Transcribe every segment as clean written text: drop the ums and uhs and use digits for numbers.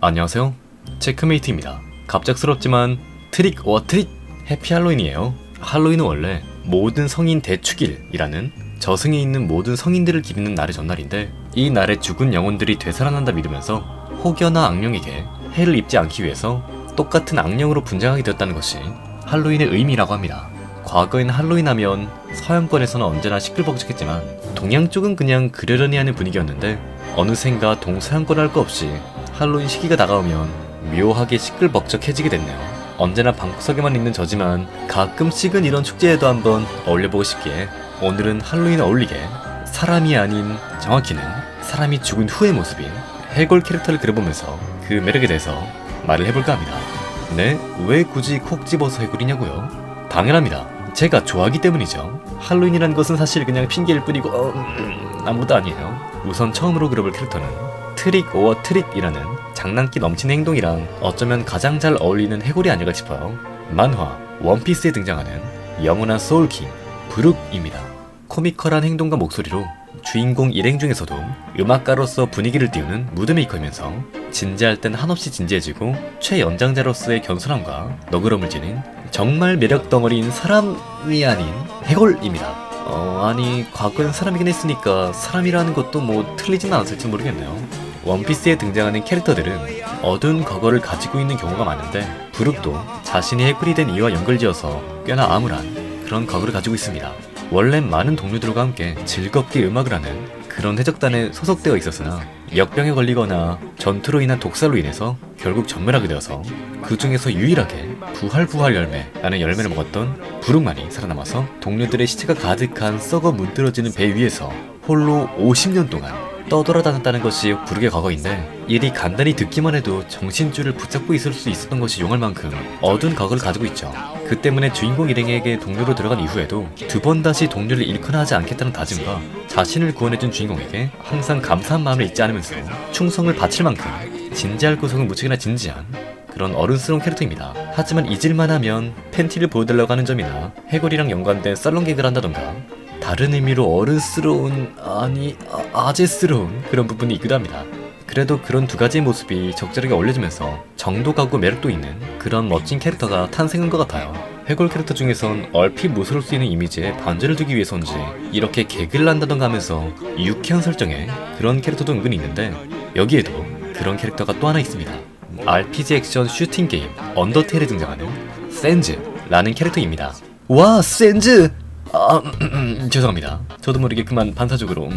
안녕하세요, 체크메이트입니다. 갑작스럽지만 트릭 오어 트릿! 해피 할로윈이에요. 할로윈은 원래 모든 성인 대축일이라는 저승에 있는 모든 성인들을 기리는 날의 전날인데, 이 날에 죽은 영혼들이 되살아난다 믿으면서 혹여나 악령에게 해를 입지 않기 위해서 똑같은 악령으로 분장하게 되었다는 것이 할로윈의 의미라고 합니다. 과거에는 할로윈 하면 서양권에서는 언제나 시끌벅적했지만 동양 쪽은 그냥 그러려니 하는 분위기였는데, 어느샌가 동서양권 할 거 없이 할로윈 시기가 다가오면 묘하게 시끌벅적해지게 됐네요. 언제나 방구석에만 있는 저지만 가끔씩은 이런 축제에도 한번 어울려보고 싶기에 오늘은 할로윈에 어울리게 사람이 아닌, 정확히는 사람이 죽은 후의 모습인 해골 캐릭터를 그려보면서 그 매력에 대해서 말을 해볼까 합니다. 네, 왜 굳이 콕 집어서 해골이냐고요? 당연합니다. 제가 좋아하기 때문이죠. 할로윈이란 것은 사실 그냥 핑계일 뿐이고 아무것도 아니에요. 우선 처음으로 그려볼 캐릭터는 트릭 오어 트릿이라는 장난기 넘치는 행동이랑 어쩌면 가장 잘 어울리는 해골이 아닐까 싶어요. 만화 원피스에 등장하는 영원한 소울킹 브룩입니다. 코미컬한 행동과 목소리로 주인공 일행 중에서도 음악가로서 분위기를 띄우는 무드메이커이면서 진지할 땐 한없이 진지해지고 최연장자로서의 겸손함과 너그러움을 지닌 정말 매력 덩어리인 사람이 아닌 해골입니다. 아니 과거엔 사람이긴 했으니까 사람이라는 것도 뭐 틀리진 않았을지 모르겠네요. 원피스에 등장하는 캐릭터들은 어두운 과거를 가지고 있는 경우가 많은데, 브룩도 자신이 해골이 된 이유와 연결지어서 꽤나 암울한 그런 과거를 가지고 있습니다. 원래는 많은 동료들과 함께 즐겁게 음악을 하는 그런 해적단에 소속되어 있었으나 역병에 걸리거나 전투로 인한 독살로 인해서 결국 전멸하게 되어서 그 중에서 유일하게 부활 열매라는 열매를 먹었던 브룩만이 살아남아서 동료들의 시체가 가득한 썩어 문드러지는 배 위에서 홀로 50년 동안 떠돌아다녔다는 것이 브룩의 과거인데, 일이 간단히 듣기만 해도 정신줄을 붙잡고 있을 수 있었던 것이 용할 만큼 어두운 과거를 가지고 있죠. 그 때문에 주인공 일행에게 동료로 들어간 이후에도 두 번 다시 동료를 잃거나 하지 않겠다는 다짐과 자신을 구원해준 주인공에게 항상 감사한 마음을 잊지 않으면서 충성을 바칠 만큼 진지할 구석은 무척이나 진지한 그런 어른스러운 캐릭터입니다. 하지만 잊을만 하면 팬티를 보여달라고 하는 점이나 해골이랑 연관된 썰렁 개그를 한다던가 다른 의미로 어른스러운, 아니 아재스러운 그런 부분이 있기도 합니다. 그래도 그런 두 가지의 모습이 적절하게 어울려지면서 정도 가고 매력도 있는 그런 멋진 캐릭터가 탄생한 것 같아요. 해골 캐릭터 중에선 얼핏 무서울 수 있는 이미지에 반전을 주기 위해서인지 이렇게 개그를 한다던가 하면서 유쾌한 설정의 그런 캐릭터도 은근히 있는데, 여기에도 그런 캐릭터가 또 하나 있습니다. RPG 액션 슈팅 게임 언더테일에 등장하는 센즈라는 캐릭터입니다. 와, 센즈! 죄송합니다. 저도 모르게 그만 반사적으로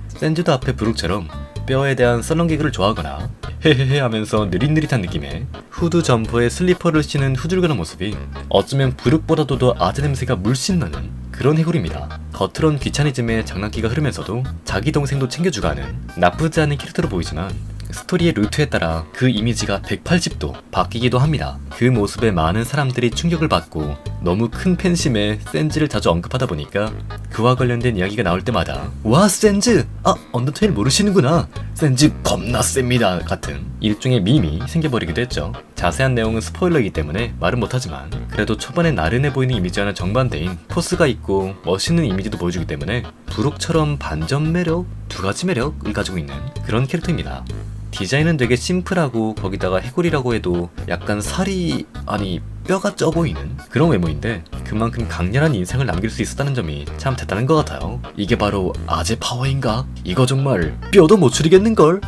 센즈도 앞에 브룩처럼 뼈에 대한 썰렁 개그를 좋아하거나 헤헤헤 하면서 느릿느릿한 느낌의 후드 점퍼에 슬리퍼를 신은 후줄근한 모습이 어쩌면 브룩보다도 더 아재 냄새가 물씬 나는 그런 해골입니다. 겉으론 귀차니즘에 장난기가 흐르면서도 자기 동생도 챙겨주고 하는 나쁘지 않은 캐릭터로 보이지만 스토리의 루트에 따라 그 이미지가 180도 바뀌기도 합니다. 그 모습에 많은 사람들이 충격을 받고 너무 큰 팬심에 센즈를 자주 언급하다 보니까 그와 관련된 이야기가 나올 때마다 와, 센즈! 언더테일 모르시는구나! 센즈 겁나 셉니다! 같은 일종의 밈이 생겨버리기도 했죠. 자세한 내용은 스포일러이기 때문에 말은 못하지만 그래도 초반에 나른해 보이는 이미지와는 정반대인 포스가 있고 멋있는 이미지도 보여주기 때문에 브룩처럼 반전 매력, 두 가지 매력을 가지고 있는 그런 캐릭터입니다. 디자인은 되게 심플하고 거기다가 해골이라고 해도 약간 살이, 아니 뼈가 쪄 보이는 그런 외모인데 그만큼 강렬한 인상을 남길 수 있었다는 점이 참 대단한 것 같아요. 이게 바로 아재 파워인가? 이거 정말 뼈도 못 추리겠는걸?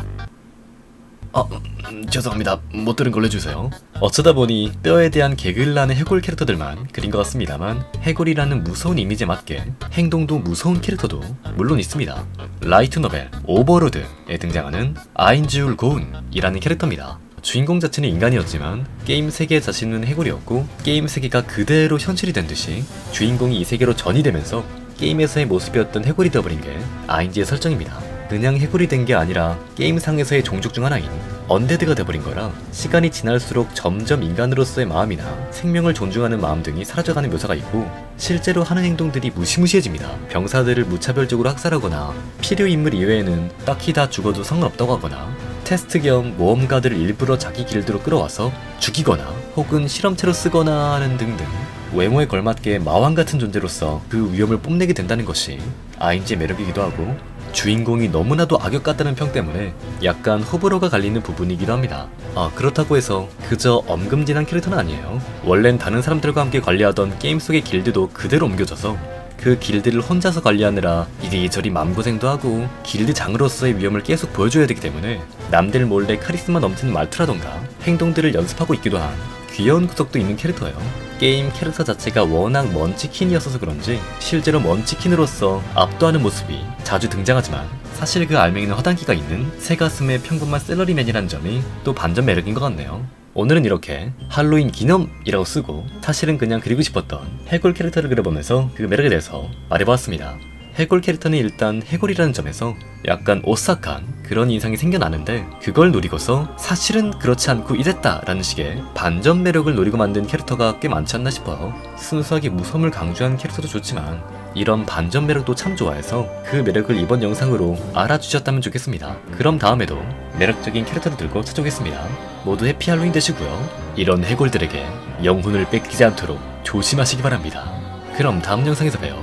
죄송합니다. 못 들은 걸로 해주세요. 어쩌다 보니 뼈에 대한 개그를 하는 해골 캐릭터들만 그린 것 같습니다만, 해골이라는 무서운 이미지에 맞게 행동도 무서운 캐릭터도 물론 있습니다. 라이트 노벨 오버로드에 등장하는 아인즈울 고운이라는 캐릭터입니다. 주인공 자체는 인간이었지만 게임 세계에 자신은 해골이었고, 게임 세계가 그대로 현실이 된 듯이 주인공이 이 세계로 전이 되면서 게임에서의 모습이었던 해골이 되어버린 게 아인즈의 설정입니다. 그냥 해골이 된 게 아니라 게임상에서의 종족 중 하나인 언데드가 돼버린 거라 시간이 지날수록 점점 인간으로서의 마음이나 생명을 존중하는 마음 등이 사라져가는 묘사가 있고, 실제로 하는 행동들이 무시무시해집니다. 병사들을 무차별적으로 학살하거나 필요 인물 이외에는 딱히 다 죽어도 상관없다고 하거나 테스트 겸 모험가들을 일부러 자기 길드로 끌어와서 죽이거나 혹은 실험체로 쓰거나 하는 등등 외모에 걸맞게 마왕 같은 존재로서 그 위험을 뽐내게 된다는 것이 아인즈의 매력이기도 하고, 주인공이 너무나도 악역 같다는 평 때문에 약간 호불호가 갈리는 부분이기도 합니다. 그렇다고 해서 그저 엄금진한 캐릭터는 아니에요. 원래는 다른 사람들과 함께 관리하던 게임 속의 길드도 그대로 옮겨져서 그 길드를 혼자서 관리하느라 이리저리 맘고생도 하고 길드장으로서의 위험을 계속 보여줘야 되기 때문에 남들 몰래 카리스마 넘치는 말투라던가 행동들을 연습하고 있기도 한 귀여운 구석도 있는 캐릭터예요. 게임 캐릭터 자체가 워낙 먼치킨이었어서 그런지 실제로 먼치킨으로서 압도하는 모습이 자주 등장하지만 사실 그 알맹이는 허당기가 있는 새가슴의 평범한 샐러리맨이라는 점이 또 반전 매력인 것 같네요. 오늘은 이렇게 할로윈 기념이라고 쓰고 사실은 그냥 그리고 싶었던 해골 캐릭터를 그려보면서 그 매력에 대해서 말해보았습니다. 해골 캐릭터는 일단 해골이라는 점에서 약간 오싹한 그런 인상이 생겨나는데 그걸 노리고서 사실은 그렇지 않고 이랬다 라는 식의 반전 매력을 노리고 만든 캐릭터가 꽤 많지 않나 싶어요. 순수하게 무서움을 강조한 캐릭터도 좋지만 이런 반전 매력도 참 좋아해서 그 매력을 이번 영상으로 알아주셨다면 좋겠습니다. 그럼 다음에도 매력적인 캐릭터를 들고 찾아오겠습니다. 모두 해피 할로윈 되시고요. 이런 해골들에게 영혼을 뺏기지 않도록 조심하시기 바랍니다. 그럼 다음 영상에서 봬요.